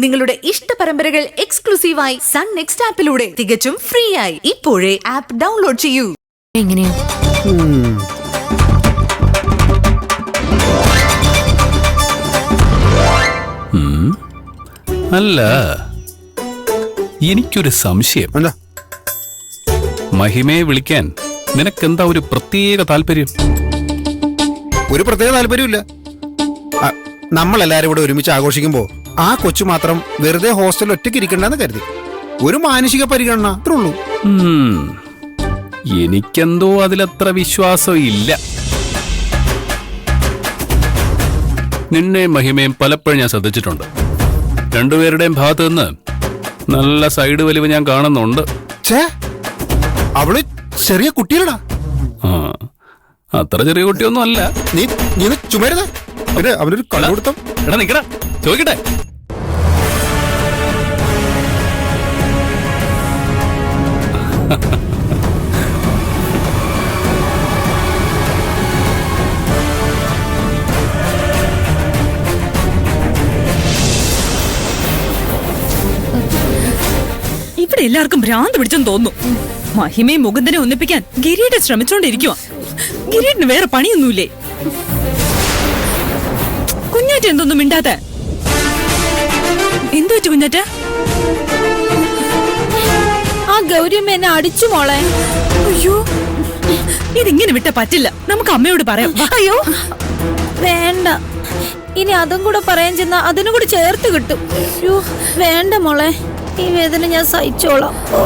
നിങ്ങളുടെ ഇഷ്ട പരമ്പരകൾ എക്സ്ക്ലൂസീവായി സൺ നെക്സ്റ്റ് ആപ്പിലൂടെ തികച്ചും ഫ്രീ ആയി ഇപ്പോഴേ ആപ്പ് ഡൗൺലോഡ് ചെയ്യൂ. എങ്ങനെയാ അല്ല, എനിക്കൊരു സംശയം. മഹിമയെ വിളിക്കാൻ നിനക്കെന്താ ഒരു പ്രത്യേക താല്പര്യം? ഒരു പ്രത്യേക താല്പര്യമില്ല. നമ്മളെല്ലാരും കൂടെ ഒരുമിച്ച് ആഘോഷിക്കുമ്പോ ആ കൊച്ചു മാത്രം വെറുതെ ഹോസ്റ്റലിൽ ഒറ്റയ്ക്ക് ഇരിക്കണ്ടെന്ന് കരുതി. ഒരു മാനുഷിക പരിഗണന അത്രേ ഉള്ളൂ. എനിക്കെന്തോ അതിലത്ര വിശ്വാസം ഇല്ല. നിന്നെ മഹിമയും പലപ്പോഴും ഞാൻ ശ്രദ്ധിച്ചിട്ടുണ്ട്. രണ്ടുപേരുടെയും ഭാഗത്ത് നിന്ന് നല്ല സൈഡ് വലിവ് ഞാൻ കാണുന്നുണ്ട്. അവള് ചെറിയ കുട്ടികളാ. അത്ര ചെറിയ കുട്ടിയൊന്നും അല്ല. നീ ചുമരുത്. പിന്നെ അവനൊരു കണ്ടുപിടുത്തം. എടാ നിക്കടാ, ചോദിക്കട്ടെ. ഇവിടെ എല്ലാവർക്കും ഭ്രാന്ത് പിടിച്ചെന്ന് തോന്നുന്നു. മഹിമയും മുകുന്ദനെ ഒന്നിപ്പിക്കാൻ ഗിരീടെ ശ്രമിച്ചോണ്ടിരിക്കുവാ. ഗിരീടിന് വേറെ പണിയൊന്നുമില്ലേ? കുഞ്ഞാറ്റ എന്തൊന്നും മിണ്ടാത്ത? എന്തു പറ്റു കുഞ്ഞാറ്റ? ആ ഗൗരിയമ്മ എന്നെ അടിച്ചു മോളെ. അയ്യോ, ഇതിങ്ങനെ വിട്ട പറ്റില്ല. നമുക്ക് അമ്മയോട് പറയാം. അയ്യോ വേണ്ട, ഇനി അതും കൂടെ പറയാൻ ചെന്നാ അതിനും കൂടി ചേർത്ത് കിട്ടും. അയ്യോ വേണ്ട മോളെ, ഈ വേദന ഞാൻ സഹിച്ചോളാം. ഓ